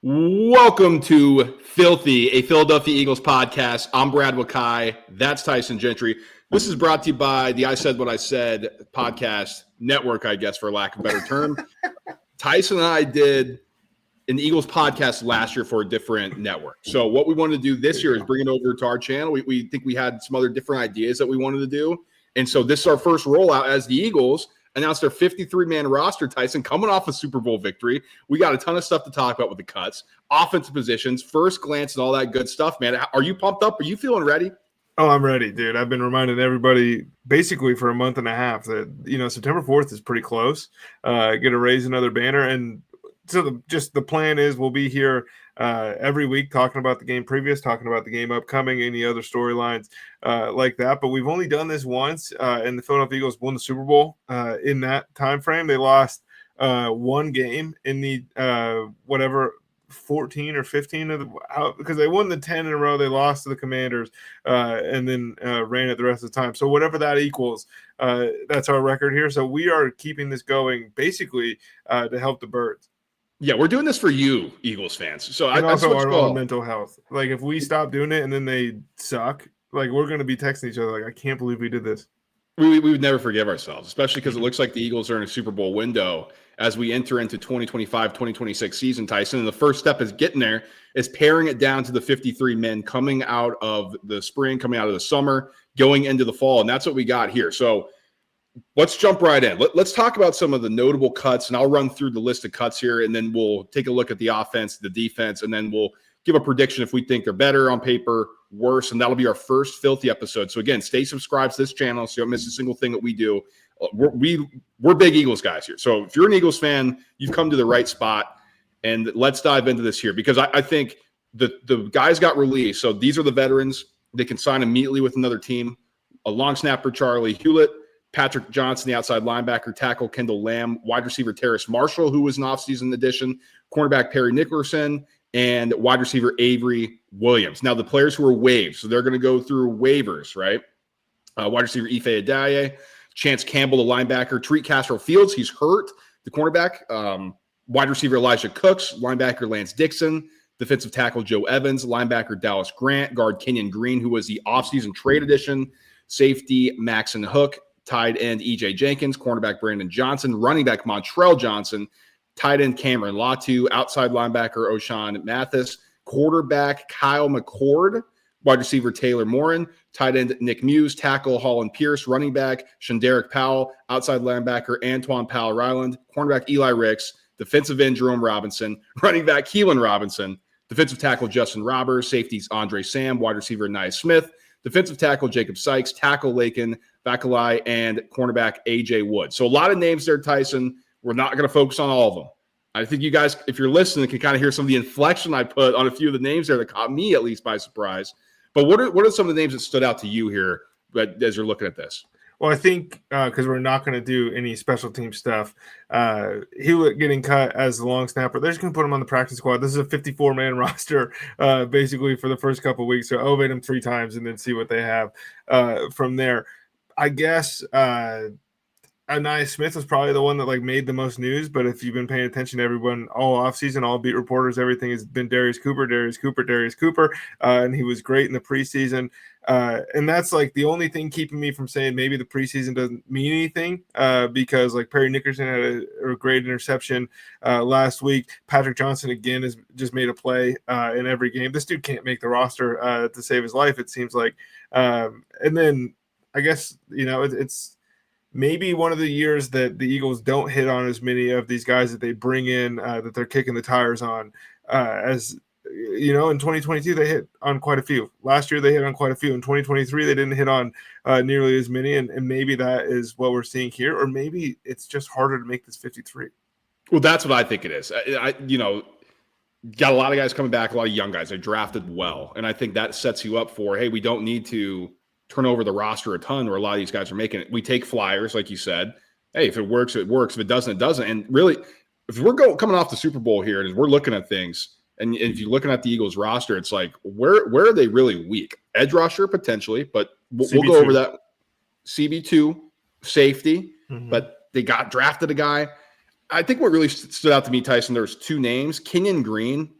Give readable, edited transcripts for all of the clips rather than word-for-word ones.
Welcome to Philthy, a Philadelphia Eagles podcast. I'm Brad 𝐸𝐸. That's Tyson Gentry. This is brought to you by the I Said What I Said podcast network, I guess, for lack of a better term. Tyson and I did an Eagles podcast last year for a different network. So what we wanted to do this year is bring it over to our channel. We think we had some other different ideas that we wanted to do. And so this is our first rollout as the Eagles announced their 53-man roster, Tyson, coming off a Super Bowl victory. We got a ton of stuff to talk about with the cuts, offensive positions, first glance, and all that good stuff, man. Are you pumped up? Are you feeling ready? Oh, I'm ready, dude. I've been reminding everybody basically for a month and a half that, September 4th is pretty close. Get to raise another banner. And so the plan is we'll be here every week talking about the game previous, talking about the game upcoming, any other storylines like that. But we've only done this once, and the Philadelphia Eagles won the Super Bowl in that time frame. They lost one game in the 14 or 15 of the because they won the 10 in a row. They lost to the Commanders and then ran it the rest of the time. So whatever that equals, that's our record here. So we are keeping this going basically to help the birds. Yeah, we're doing this for you, Eagles fans. So and also our own mental health. Like if we stop doing it and then they suck, like we're going to be texting each other like, I can't believe we did this. We would never forgive ourselves, especially because it looks like the Eagles are in a Super Bowl window as we enter into 2025-2026 season, Tyson. And the first step is getting there, is paring it down to the 53 men coming out of the spring, coming out of the summer, going into the fall. And that's what we got here. So let's jump right in. Let's talk about some of the notable cuts, and I'll run through the list of cuts here, and then we'll take a look at the offense, the defense, and then we'll give a prediction if we think they're better on paper, worse, and that'll be our first Philthy episode. So again, stay subscribed to this channel so you don't miss a single thing that we do. We're big Eagles guys here. So if you're an Eagles fan, you've come to the right spot, and let's dive into this here because I think the guys got released. So these are the veterans. They can sign immediately with another team. A long snapper, Charlie Hewlett, Patrick Johnson, the outside linebacker, tackle Kendall Lamb, wide receiver Terrace Marshall, who was an offseason addition, cornerback Perry Nickerson, and wide receiver Avery Williams. Now, the players who are waived, so they're going to go through waivers, right? Wide receiver Ife Adaye, Chance Campbell, the linebacker, Tariq Castro-Fields, he's hurt, the cornerback, wide receiver Elijah Cooks, linebacker Lance Dixon, defensive tackle Joe Evans, linebacker Dallas Grant, guard Kenyon Green, who was the offseason trade addition, safety Maxon Hook, tight end E.J. Jenkins, cornerback Brandon Johnson, running back Montrell Johnson, tight end Cameron Latu, outside linebacker O'Shawn Mathis, quarterback Kyle McCord, wide receiver Taylor Morin, tight end Nick Muse, tackle Holland Pierce, running back Shanderick Powell, outside linebacker Antoine Powell-Ryland, cornerback Eli Ricks, defensive end Jerome Robinson, running back Keelan Robinson, defensive tackle Justin Roberts, safeties Andre Sam, wide receiver Nia Smith, defensive tackle Jacob Sykes, tackle Laken Bakalai, and cornerback A.J. Wood. So a lot of names there, Tyson. We're not going to focus on all of them. I think you guys, if you're listening, can kind of hear some of the inflection I put on a few of the names there that caught me at least by surprise. But what are some of the names that stood out to you here as you're looking at this? Well, I think because we're not going to do any special team stuff, Hewlett getting cut as the long snapper, they're just going to put him on the practice squad. This is a 54-man roster basically for the first couple of weeks. So elevate him 3 times and then see what they have from there. I guess Nia Smith was probably the one that made the most news, but if you've been paying attention to everyone all offseason, all beat reporters, everything has been Darius Cooper, and he was great in the preseason. And that's the only thing keeping me from saying maybe the preseason doesn't mean anything because Perry Nickerson had a great interception last week. Patrick Johnson again has just made a play in every game. This dude can't make the roster to save his life, it seems like. And then I guess, it's maybe one of the years that the Eagles don't hit on as many of these guys that they bring in that they're kicking the tires on. As in 2022, they hit on quite a few. Last year, they hit on quite a few. In 2023, they didn't hit on nearly as many. And maybe that is what we're seeing here. Or maybe it's just harder to make this 53. Well, that's what I think it is. Got a lot of guys coming back, a lot of young guys. They drafted well. And I think that sets you up for, hey, we don't need to turn over the roster a ton where a lot of these guys are making it. We take flyers, like you said. Hey, if it works, it works. If it doesn't, it doesn't. And really, if we're coming off the Super Bowl here and we're looking at things, and if you're looking at the Eagles roster, it's where are they really weak? Edge rusher, potentially, but we'll go over that. CB2, safety, but they got drafted a guy. I think what really stood out to me, Tyson, there's 2 names. Kenyon Green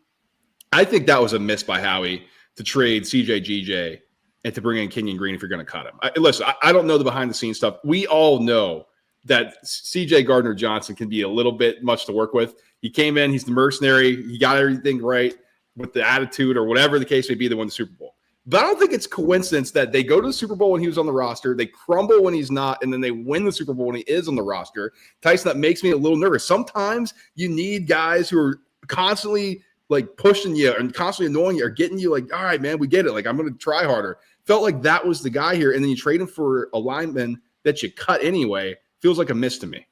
I think that was a miss by Howie to trade 𝐃𝐨𝐧'𝐭 and to bring in Kenyon Green if you're going to cut him. Listen, I don't know the behind-the-scenes stuff. We all know that CJ Gardner-Johnson can be a little bit much to work with. He came in, he's the mercenary, he got everything right with the attitude or whatever the case may be, they won the Super Bowl. But I don't think it's coincidence that they go to the Super Bowl when he was on the roster, they crumble when he's not, and then they win the Super Bowl when he is on the roster. Tyson, that makes me a little nervous. Sometimes you need guys who are constantly like pushing you and constantly annoying you or getting you like, all right, man, we get it. Like, I'm going to try harder. Felt like that was the guy here. And then you trade him for a lineman that you cut anyway. Feels like a miss to me.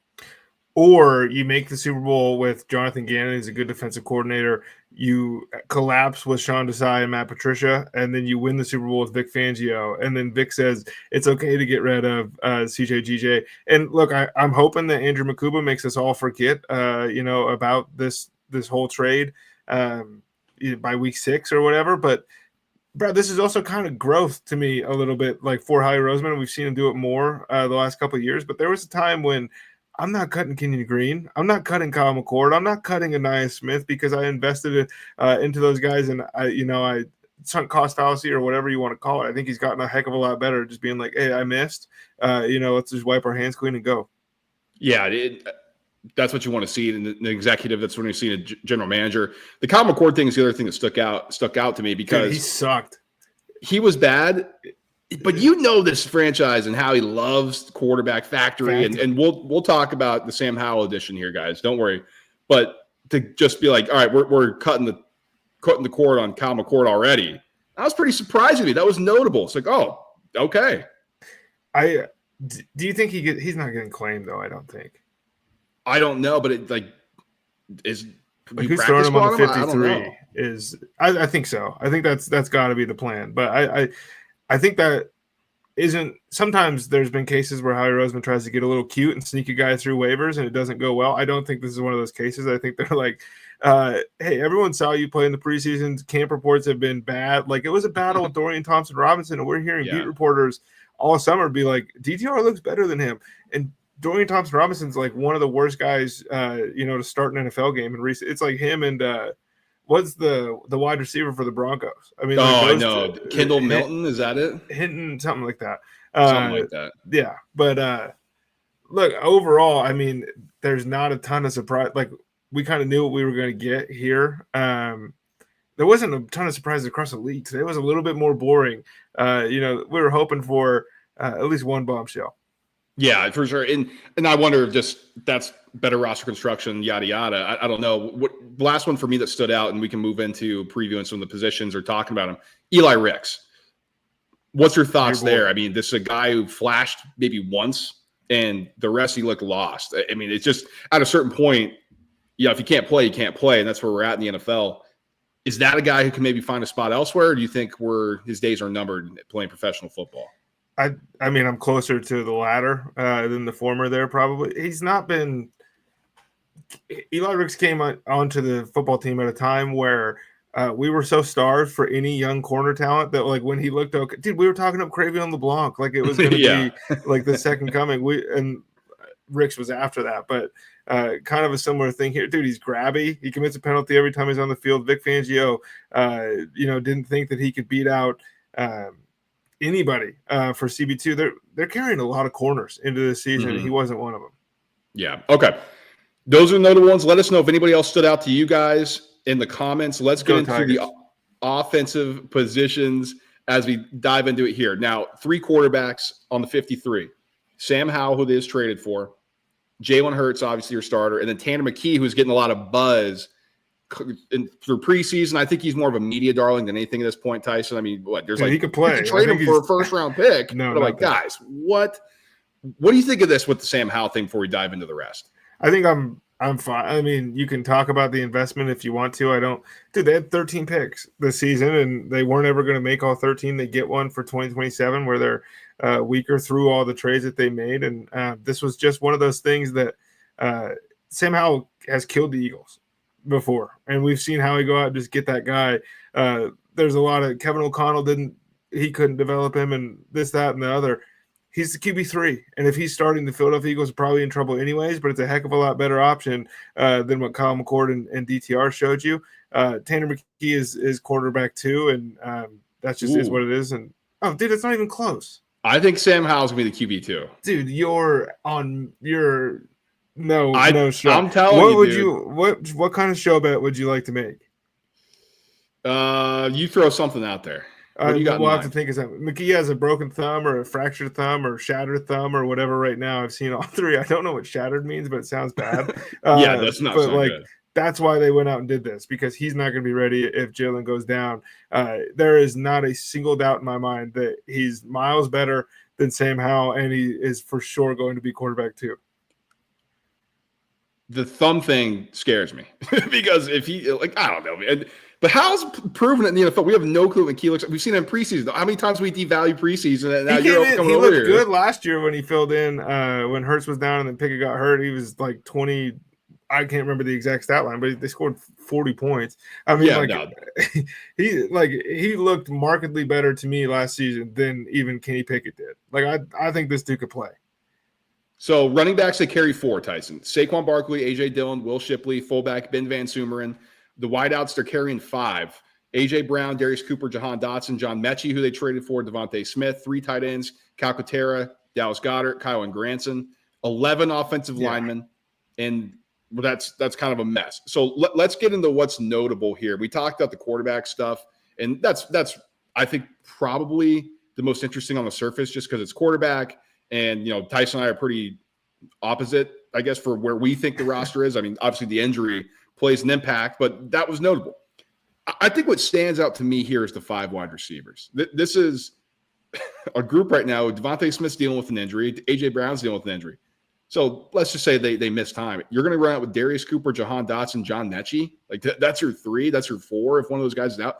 Or you make the Super Bowl with Jonathan Gannon, who's a good defensive coordinator. You collapse with Sean Desai and Matt Patricia, and then you win the Super Bowl with Vic Fangio. And then Vic says it's okay to get rid of 𝐃𝐨𝐧'𝐭. And look, I'm hoping that 𝐷𝐸𝐾𝐿 makes us all forget, about this whole trade by week 6 or whatever. But bro, this is also kind of growth to me a little bit, like for Howie Roseman. We've seen him do it more the last couple of years, but there was a time when I'm not cutting Kenyon Green. I'm not cutting Kyle McCord. I'm not cutting 𝐸 Smith because I invested into those guys, and I sunk cost fallacy or whatever you want to call it. I think he's gotten a heck of a lot better just being like, hey, I missed. Let's just wipe our hands clean and go. Yeah, that's what you want to see in the executive. That's when you see a general manager. The Kyle McCord thing is the other thing that stuck out to me because dude, he sucked. He was bad. But this franchise and how he loves quarterback factory. And we'll talk about the Sam Howell edition here, guys. Don't worry. But to just be like, all right, we're cutting the cord on Kyle McCord already. That was pretty surprising to me. That was notable. It's like, oh, okay. Do you think he's not getting claimed though? I don't think. I don't know, but it is who's throwing him on the 53 I think so. I think that's got to be the plan. But I think that isn't – sometimes there's been cases where Howie Roseman tries to get a little cute and sneak a guy through waivers and it doesn't go well. I don't think this is one of those cases. I think they're like, hey, everyone saw you play in the preseason. Camp reports have been bad. Like, it was a battle with Dorian Thompson-Robinson, and we're hearing beat reporters all summer be like, DTR looks better than him. And Dorian Thompson-Robinson's like one of the worst guys, to start an NFL game. And it's like him and what's the wide receiver for the Broncos? I mean, I know. Kendall Milton, is that it? Hinton, something like that. Something like that. Yeah. But look, overall, I mean, there's not a ton of surprise. Like, we kind of knew what we were going to get here. There wasn't a ton of surprises across the league. Today was a little bit more boring. We were hoping for at least one bombshell. Yeah, for sure. And I wonder if just that's better roster construction, yada, yada. I don't know. The last one for me that stood out, and we can move into previewing some of the positions or talking about him, Eli Ricks. What's your thoughts there? I mean, this is a guy who flashed maybe once, and the rest he looked lost. I mean, it's just at a certain point, if you can't play, you can't play, and that's where we're at in the NFL. Is that a guy who can maybe find a spot elsewhere, or do you think his days are numbered playing professional football? I mean, I'm closer to the latter than the former there, probably. He's not been – Eli Ricks came onto the football team at a time where we were so starved for any young corner talent that, like, when he looked okay – dude, we were talking up Cravion LeBlanc like it was going to be, like, the second coming. And Ricks was after that. But kind of a similar thing here. Dude, he's grabby. He commits a penalty every time he's on the field. Vic Fangio, didn't think that he could beat out anybody for CB2. They're carrying a lot of corners into the season, and he wasn't one of them. Yeah. Okay. Those are notable ones. Let us know if anybody else stood out to you guys in the comments. Let's get into the offensive positions as we dive into it here. Now, 3 quarterbacks on the 53. Sam Howell, who they is traded for. Jalen Hurts, obviously your starter. And then Tanner McKee, who's getting a lot of buzz through preseason. I think he's more of a media darling than anything at this point, Tyson. I mean, what? There's he could play. You could trade him for a first-round pick. No, but guys, what do you think of this with the Sam Howell thing before we dive into the rest? I think I'm fine. I mean, you can talk about the investment if you want to. I don't. Dude, they had 13 picks this season, and they weren't ever going to make all 13. They get one for 2027 where they're weaker through all the trades that they made. And this was just one of those things that Sam Howell has killed the Eagles before, and we've seen how he go out and just get that guy. There's a lot of Kevin O'Connell couldn't develop him, and this, that, and the other. he's the QB3. And if he's starting, the Philadelphia Eagles are probably in trouble anyways, but it's a heck of a lot better option than what Kyle McCord and DTR showed you. Tanner McKee is quarterback 2, and that's just is what it is. And oh, dude, it's not even close. I think Sam Howell's gonna be the QB 2. Dude, you're no. I'm telling what you, would dude. you what kind of show bet would you like to make? You throw something out there. What do you got? We'll have to think of something. McKee has a broken thumb or a fractured thumb or shattered thumb or whatever. Right now, I've seen all 3. I don't know what shattered means, but it sounds bad. Yeah, that's not so good. That's why they went out and did this, because he's not going to be ready if Jalen goes down. There is not a single doubt in my mind that he's miles better than Sam Howell, and he is for sure going to be quarterback 2. The thumb thing scares me because if he, like, I don't know, man. But Howell's proven it in the NFL. We have no clue what McKee looks like. We've seen him in preseason. How many times we devalue preseason? And now he looked good last year when he filled in when Hurts was down and then Pickett got hurt. He was like 20. I can't remember the exact stat line, but they scored 40 points. I mean, he looked markedly better to me last season than even Kenny Pickett did. Like, I think this dude could play. So running backs, they carry 4, Tyson. Saquon Barkley, A.J. Dillon, Will Shipley, fullback Ben Van Sumeren. The wideouts, they're carrying 5. A.J. Brown, Darius Cooper, Jahan Dotson, John Mechie, who they traded for, Devontae Smith. 3 tight ends, 𝐽𝐻, Dallas Goedert, Kylan Granson. 11 offensive linemen. And well, that's kind of a mess. So let's get into what's notable here. We talked about the quarterback stuff, and that's I think probably the most interesting on the surface, just because it's quarterback. And Tyson and I are pretty opposite, I guess, for where we think the roster is. I mean, obviously the injury plays an impact, but that was notable. I think what stands out to me here is the 5 wide receivers. This is a group right now. Devontae Smith's dealing with an injury. A.J. Brown's dealing with an injury. So let's just say they miss time. You're going to run out with Darius Cooper, Jahan Dotson, John Mechie. Like that's your 3. That's your 4. If one of those guys is out,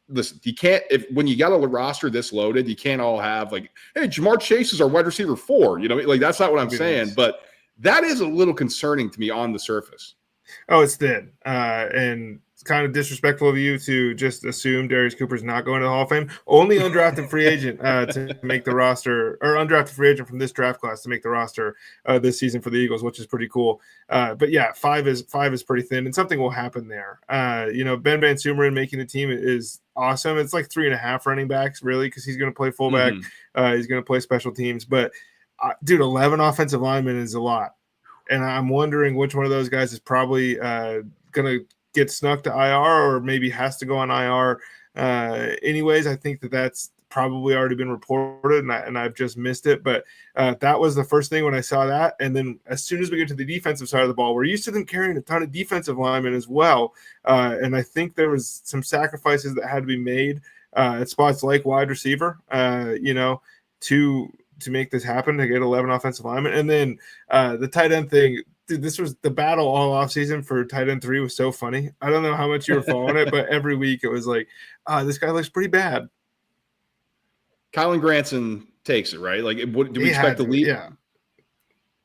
listen, you can't. When you got a roster this loaded, you can't all have like, hey, Jamar Chase is our wide receiver 4. Like that's not what I'm saying. But that is a little concerning to me on the surface. Oh, it's thin, and it's kind of disrespectful of you to just assume Darius Cooper's not going to the Hall of Fame. Only undrafted free agent to make the roster, or undrafted free agent from this draft class to make the roster this season for the Eagles, which is pretty cool. But yeah, 5 is pretty thin, and something will happen there. Ben Van Sumeren making the team is awesome. It's like 3.5 running backs, really, because he's going to play fullback. He's going to play special teams. But, dude, 11 offensive linemen is a lot. And I'm wondering which one of those guys is probably going to get snuck to IR or maybe has to go on IR. Anyways, I think that's probably already been reported, and I've just missed it. But that was the first thing when I saw that. And then as soon as we get to the defensive side of the ball, we're used to them carrying a ton of defensive linemen as well. And I think there was some sacrifices that had to be made at spots like wide receiver, to make this happen, to get 11 offensive linemen. And then the tight end thing, dude, this was the battle all offseason for tight end 3 was so funny. I don't know how much you were following it, but every week it was like, this guy looks pretty bad. Kylan Granson takes it, right? Like, do we expect to lead? Yeah.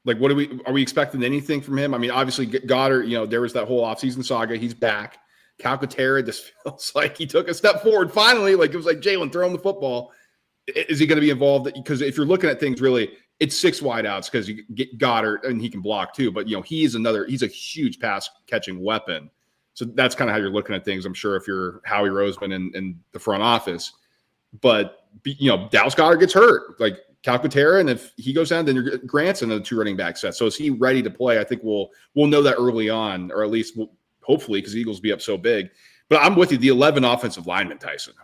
Like, are we expecting anything from him? I mean, obviously Goddard, there was that whole offseason saga. He's back. 𝐽𝐻 just feels like he took a step forward finally. Like, it was like, Jalen, throw him the football. Is he going to be involved? Because if you're looking at things, really, it's 6 wideouts because you get Goddard and he can block too. But he's a huge pass catching weapon. So that's kind of how you're looking at things. I'm sure if you're Howie Roseman in the front office, but Dallas Goedert gets hurt, like 𝐽𝐻, and if he goes down, then you're Granson in the 2 running back set. So is he ready to play? I think we'll know that early on, or at least hopefully, because the Eagles will be up so big. But I'm with you. The 11 offensive linemen, Tyson.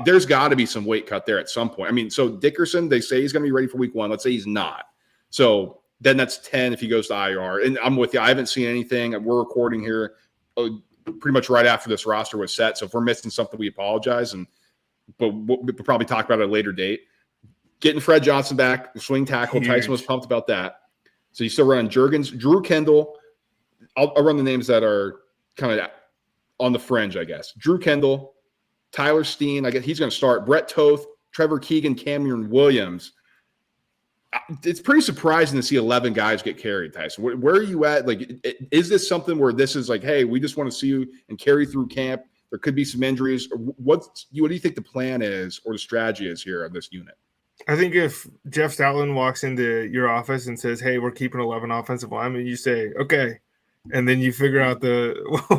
There's got to be some weight cut there at some point. I mean, so Dickerson, they say he's going to be ready for week 1. Let's say he's not. So then that's 10 if he goes to IR. And I'm with you. I haven't seen anything. We're recording here pretty much right after this roster was set. So if we're missing something, we apologize. But we'll probably talk about it at a later date. Getting Fred Johnson back, swing tackle. Huge. Tyson was pumped about that. So you still run Juergens, Drew Kendall. I'll run the names that are kind of on the fringe, I guess. Drew Kendall, Tyler Steen, I guess he's going to start. Brett Toth, Trevor Keegan, Cameron Williams. It's pretty surprising to see 11 guys get carried, Tyson. Where are you at? Like, is this something where this is like, hey, we just want to see you and carry through camp? There could be some injuries. What do you think the plan is or the strategy is here on this unit? I think if Jeff Stoutland walks into your office and says, "Hey, we're keeping 11 offensive linemen," you say, "Okay," and then you figure out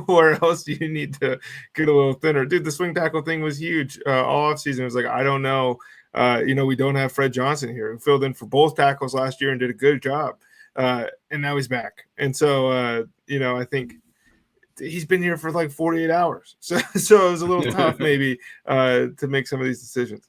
where else you need to get a little thinner. Dude, the swing tackle thing was huge all offseason. It was like, I don't know. We don't have Fred Johnson here, who filled in for both tackles last year and did a good job. And now he's back. And so, I think he's been here for like 48 hours. So it was a little tough maybe to make some of these decisions.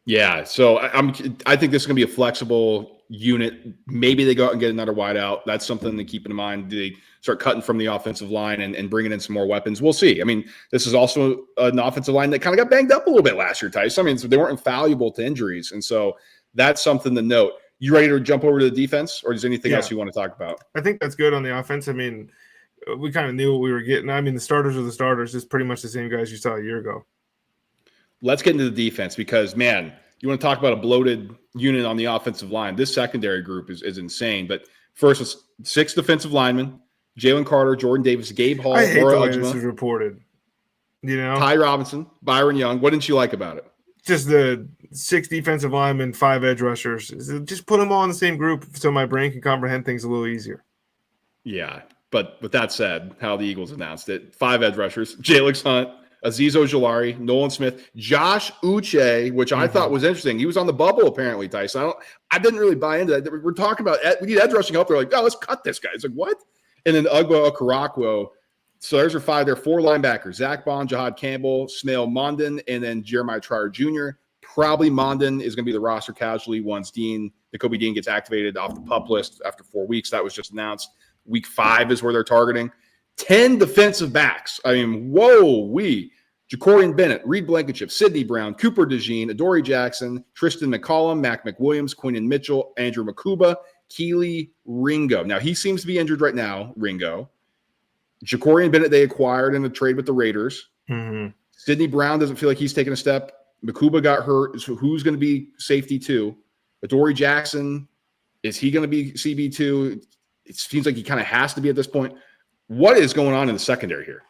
Yeah, so I think this is going to be a flexible unit. Maybe they go out and get another wideout. That's something to keep in mind. Do they start cutting from the offensive line and bringing in some more weapons? We'll see. I mean, this is also an offensive line that kind of got banged up a little bit last year, Tyson. I mean, so they weren't infallible to injuries, and so that's something to note. You ready to jump over to the defense, or is there anything else you want to talk about? I think that's good on the offense. I mean, we kind of knew what we were getting. I mean, the starters are the starters. It's pretty much the same guys you saw a year ago. Let's get into the defense because, man, you want to talk about a bloated unit on the offensive line. This secondary group is insane. But first, it's 6 defensive linemen: Jalen Carter, Jordan Davis, Gabe Hall, I hate Laura the way Ujma, this is reported. Ty Robinson, Byron Young. What didn't you like about it? Just the 6 defensive linemen, 5 edge rushers. Just put them all in the same group so my brain can comprehend things a little easier. Yeah, but with that said, how the Eagles announced it: 5 edge rushers: J.L.X. Hunt, `Azeez Ojulari, Nolan Smith, Josh Uche, which I thought was interesting. He was on the bubble apparently, Tyson. I didn't really buy into that. We're talking about we need edge rushing help. They're like, oh, let's cut this guy. It's like, what? And then Ugbo 𝐸𝐸𝐸𝐸𝐸. So there's your 5 there. 4 linebackers: Zach Bond, Jahad Campbell, Snail Mondon, and then Jeremiah Trier Jr. Probably Mondon is going to be the roster casualty once Kobe Dean gets activated off the PUP list after 4 weeks. That was just announced. Week 5 is where they're targeting. 10 defensive backs. I mean, Jacorian Bennett, Reed Blankenship, Sidney Brown, Cooper DeJean, Adoree Jackson, Tristan McCollum, Mac McWilliams, Quinton Mitchell, Andrew Makuba, 𝐾𝐨𝐧'𝐭, Ringo. Now, he seems to be injured right now, Ringo. Jacorian Bennett they acquired in a trade with the Raiders. Mm-hmm. Sidney Brown doesn't feel like he's taking a step. Makuba got hurt. So who's going to be safety 2? Adoree Jackson, is he going to be CB2? It seems like he kind of has to be at this point. What is going on in the secondary here?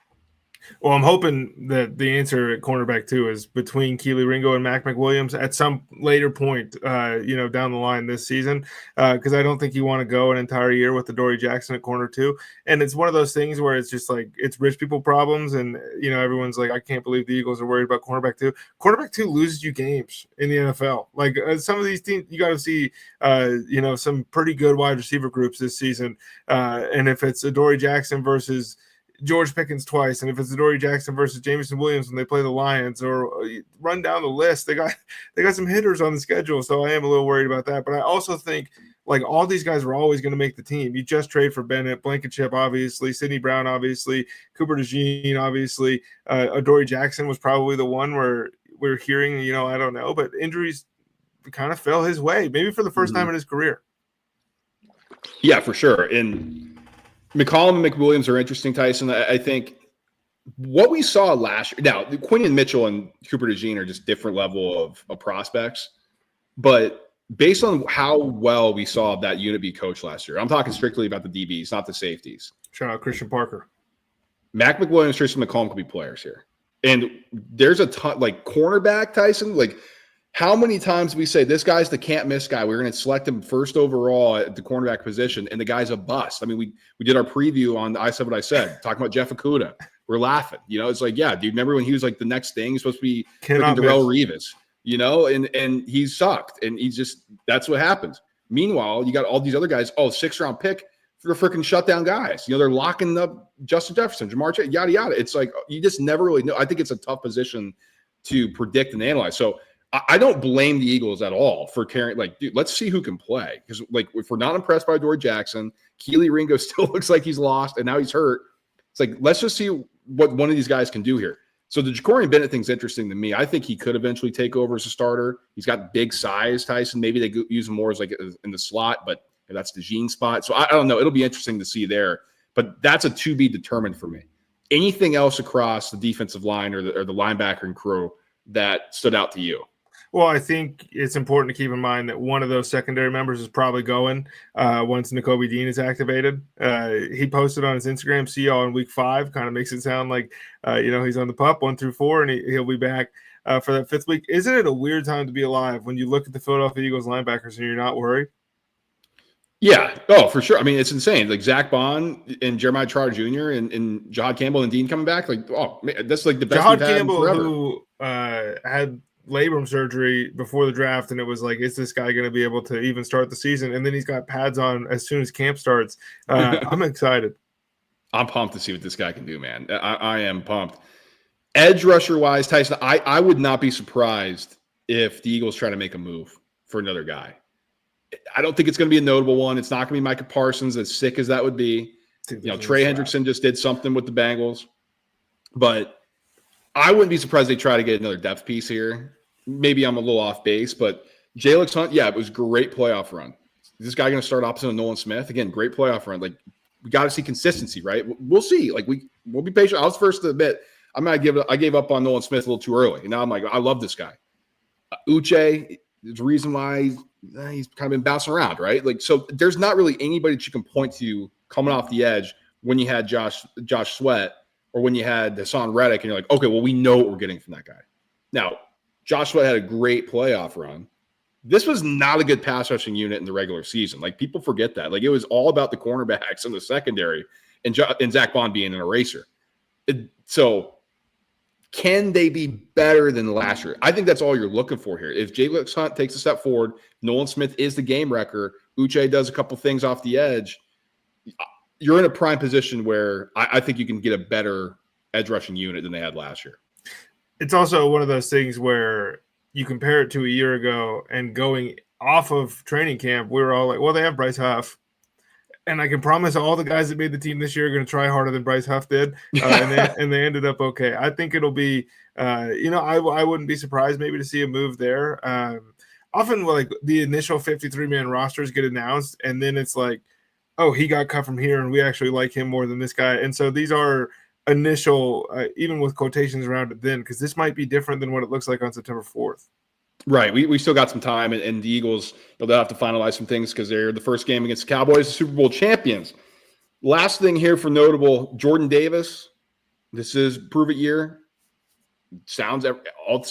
Well, I'm hoping that the answer at cornerback 2 is between 𝐾𝐨𝐧'𝐭 Ringo and Mac McWilliams at some later point, down the line this season, because I don't think you want to go an entire year with Adoree Jackson at corner 2. And it's one of those things where it's just like it's rich people problems, and everyone's like, I can't believe the Eagles are worried about cornerback 2. Cornerback 2 loses you games in the NFL. Like some of these teams, you got to see, some pretty good wide receiver groups this season, and if it's Adoree Jackson versus George Pickens twice, and if it's Adoree Jackson versus Jameson Williams when they play the Lions, or run down the list, they got some hitters on the schedule, so I am a little worried about that. But I also think like all these guys are always going to make the team. You just trade for Bennett, Blankenship, obviously, Sidney Brown, obviously, Cooper DeJean, obviously, Adoree Jackson was probably the one where we're hearing, I don't know, but injuries kind of fell his way, maybe for the first time in his career. Yeah, for sure. And McCollum and McWilliams are interesting, Tyson. I think what we saw last year. Now, Quinton Mitchell and Cooper DeJean are just different level of prospects. But based on how well we saw that unit be coached last year, I'm talking strictly about the DBs, not the safeties. Shout out Christian Parker. Mac McWilliams, Tristan McCollum could be players here. And there's a ton, like cornerback, Tyson, like how many times we say this guy's the can't miss guy? We're going to select him first overall at the cornerback position, and the guy's a bust. I mean, we did our preview on I Said What I Said, talking about Jeff Okudah. We're laughing. It's like, yeah, dude, remember when he was like the next thing? He's supposed to be Darrelle Revis, and he sucked. And that's what happens. Meanwhile, you got all these other guys, 6th-round pick for freaking shutdown guys. They're locking up Justin Jefferson, Jamar Chase, yada, yada. It's like you just never really know. I think it's a tough position to predict and analyze. So I don't blame the Eagles at all for carrying, dude, let's see who can play. Because, if we're not impressed by Adoree Jackson, 𝐾𝐨𝐧'𝐭 Ringo still looks like he's lost, and now he's hurt. It's like, let's just see what one of these guys can do here. So the Jacorian Bennett thing's interesting to me. I think he could eventually take over as a starter. He's got big size, Tyson. Maybe they use him more as in the slot, but that's the DeJean spot. So I don't know. It'll be interesting to see there. But that's a to be determined for me. Anything else across the defensive line or the linebacking crew that stood out to you? Well, I think it's important to keep in mind that one of those secondary members is probably going once Nakobe Dean is activated. He posted on his Instagram, "See y'all in week 5." Kind of makes it sound like he's on the pup 1 through 4, and he'll be back for that 5th week. Isn't it a weird time to be alive when you look at the Philadelphia Eagles linebackers and you're not worried? Yeah. Oh, for sure. I mean, it's insane. Like Zach Bond and Jeremiah Trotter Jr. and 𝐸𝐿 Campbell and Dean coming back. Like, oh, man, that's like the best 𝐸𝐿 we've had Campbell, forever. who had labrum surgery before the draft, and it was like, is this guy going to be able to even start the season? And then he's got pads on as soon as camp starts. I'm excited. I'm pumped to see what this guy can do, man. I am pumped. Edge rusher wise, Tyson, I would not be surprised if the Eagles try to make a move for another guy. I don't think it's going to be a notable one. It's not going to be Micah Parsons, as sick as that would be. Trey Hendrickson just did something with the Bengals. But I wouldn't be surprised they try to get another depth piece here. Maybe I'm a little off base, but 𝐸𝐿 Campbell, yeah, it was a great playoff run. Is this guy going to start opposite of Nolan Smith? Again, great playoff run. Like, we got to see consistency, right? We'll see. Like, we'll be patient. I was first to admit I gave up on Nolan Smith a little too early. And now I'm like, I love this guy. 𝐬𝐮𝐬𝐫𝐫, there's a reason why he's kind of been bouncing around, right? Like, so there's not really anybody that you can point to coming off the edge when you had Josh Sweat or when you had Hassan Reddick, and you're like, okay, well, we know what we're getting from that guy. Now, Josh Sweat had a great playoff run. This was not a good pass rushing unit in the regular season. Like, people forget that. Like, it was all about the cornerbacks and the secondary and Zach Bond being an eraser. So can they be better than last year? I think that's all you're looking for here. If Jalen Hunt takes a step forward, Nolan Smith is the game wrecker, 𝐬𝐿 does a couple things off the edge, you're in a prime position where I think you can get a better edge rushing unit than they had last year. It's also one of those things where you compare it to a year ago, and going off of training camp, we were all like, well, they have Bryce Huff. And I can promise all the guys that made the team this year are going to try harder than Bryce Huff did, and they ended up okay. I think it'll be, I wouldn't be surprised maybe to see a move there. Often, like, the initial 53-man rosters get announced, and then it's like, oh, he got cut from here, and we actually like him more than this guy. And so these are initial, even with quotations around it then, because this might be different than what it looks like on September 4th. Right. We still got some time, and the Eagles, they'll have to finalize some things because they're the first game against the Cowboys, the Super Bowl champions. Last thing here for notable, Jordan Davis. This is prove it year. All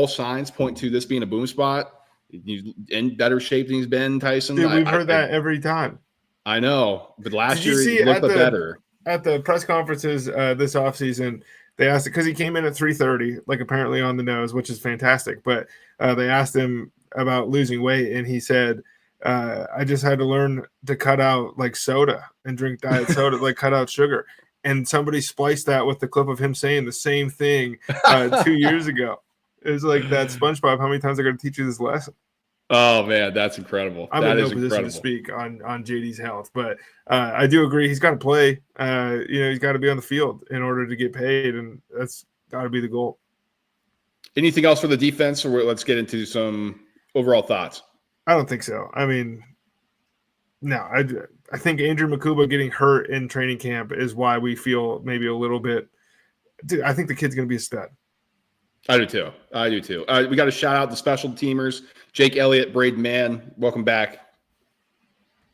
signs point to this being a boom spot. He's in better shape than he's been, Tyson. Dude, we've heard that every time. I know, but last year he looked better. At the press conferences this offseason, they asked it because he came in at 330, like apparently on the nose, which is fantastic. But they asked him about losing weight, and he said, I just had to learn to cut out like soda and drink diet soda, like cut out sugar. And somebody spliced that with the clip of him saying the same thing 2 years ago. It was like that SpongeBob, how many times are going to teach you this lesson? Oh, man, that's incredible. I'm in no position to speak on JD's health, but I do agree he's got to play. He's got to be on the field in order to get paid, and that's got to be the goal. Anything else for the defense, or let's get into some overall thoughts? I don't think so. I mean, no, I think 𝐸𝐿𝐫𝐫𝐢 getting hurt in training camp is why we feel maybe a little bit. Dude, I think the kid's going to be a stud. I do too. We got to shout out the special teamers, Jake Elliott, Braden Mann. Welcome back.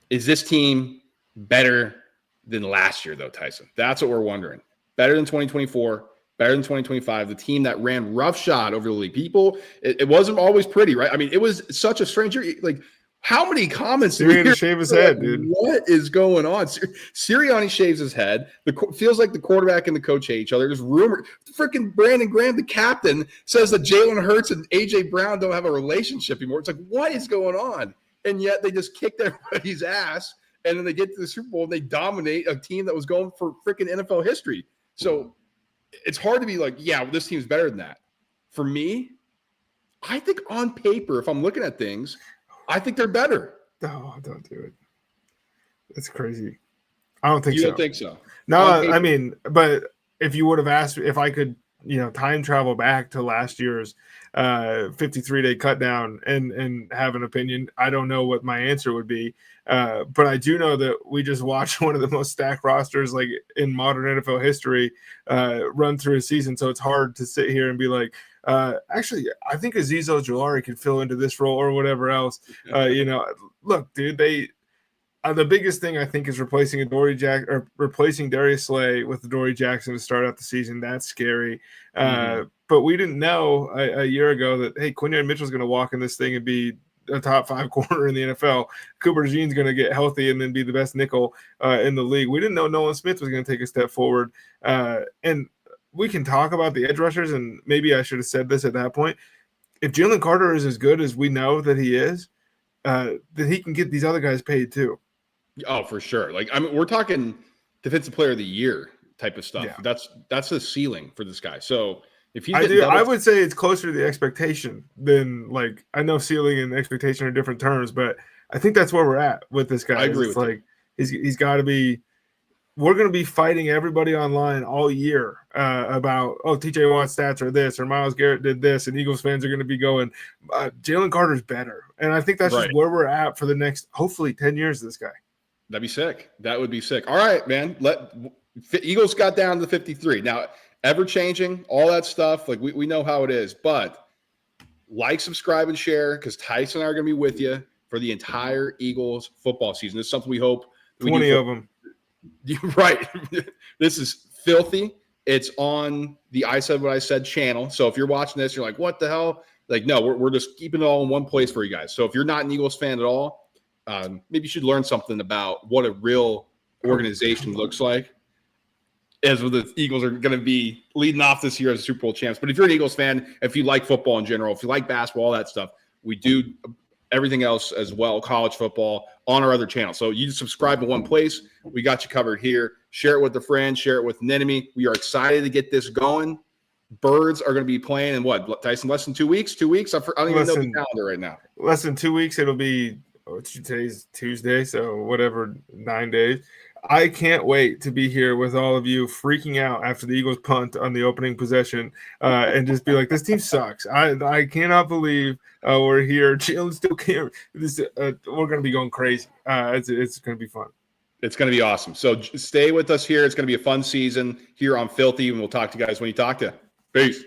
Is this team better than last year, though, Tyson? That's what we're wondering. Better than 2024, better than 2025. The team that ran roughshod over the league. People, it wasn't always pretty, right? I mean, it was such a strange year. Like, how many comments? He had to shave his head, dude. What is going on? Sirianni shaves his head. Feels like the quarterback and the coach hate each other. There's rumor. Freaking Brandon Graham, the captain, says that Jalen Hurts and A.J. Brown don't have a relationship anymore. It's like, what is going on? And yet they just kicked everybody's ass, and then they get to the Super Bowl and they dominate a team that was going for freaking NFL history. So it's hard to be like, yeah, well, this team's better than that. For me, I think on paper, if I'm looking at things, I think they're better. No, don't do it. That's crazy. I don't think so. You don't think so? No, I mean, but if you would have asked if I could time travel back to last year's 53-day cut down and have an opinion. I don't know what my answer would be. But I do know that we just watched one of the most stacked rosters like in modern NFL history run through a season. So it's hard to sit here and be like, actually, I think 𝐟𝐨𝐫𝐬 could fill into this role or whatever else. Look, dude, the biggest thing I think is replacing replacing Darius Slay with Adoree Jackson to start out the season. That's scary. But we didn't know a year ago that, hey, Quinyon Mitchell's going to walk in this thing and be a top 5 corner in the NFL. Cooper DeJean's going to get healthy and then be the best nickel in the league. We didn't know Nolan Smith was going to take a step forward. And we can talk about the edge rushers, and maybe I should have said this at that point. If Jalen Carter is as good as we know that he is, then he can get these other guys paid too. Oh, for sure. We're talking defensive player of the year type of stuff. Yeah. That's the ceiling for this guy. So if he's I would say it's closer to the expectation than I know ceiling and expectation are different terms, but I think that's where we're at with this guy. I agree with you. He's got to be. We're going to be fighting everybody online all year about, TJ Watt's stats are this, or Myles Garrett did this, and Eagles fans are going to be going, Jalen Carter's better. And I think that's just where we're at for the next, hopefully, 10 years of this guy. That'd be sick. That would be sick. All right, man. Eagles got down to 53. Now, ever-changing, all that stuff, we know how it is. But subscribe, and share, because Tyson and I are going to be with you for the entire Eagles football season. This is something we hope. 20 of them. Right. This is Philthy. It's on the I Said What I Said channel. So if you're watching this, you're like, what the hell? No, we're just keeping it all in one place for you guys. So if you're not an Eagles fan at all, maybe you should learn something about what a real organization looks like, as the Eagles are going to be leading off this year as Super Bowl champs. But if you're an Eagles fan, if you like football in general, if you like basketball, all that stuff, we do everything else as well, college football, on our other channel. So you subscribe in one place. We got you covered here. Share it with a friend. Share it with an enemy. We are excited to get this going. Birds are going to be playing in what, Tyson, less than 2 weeks? 2 weeks? I don't even know the calendar right now. Less than 2 weeks. It'll be, today's Tuesday, so whatever, 9 days. I can't wait to be here with all of you freaking out after the Eagles punt on the opening possession and just be like, this team sucks. I cannot believe we're here. Jalen still can't. We're going to be going crazy. It's going to be fun. It's going to be awesome. So stay with us here. It's going to be a fun season here on Philthy, and we'll talk to you guys when you talk to you. Peace.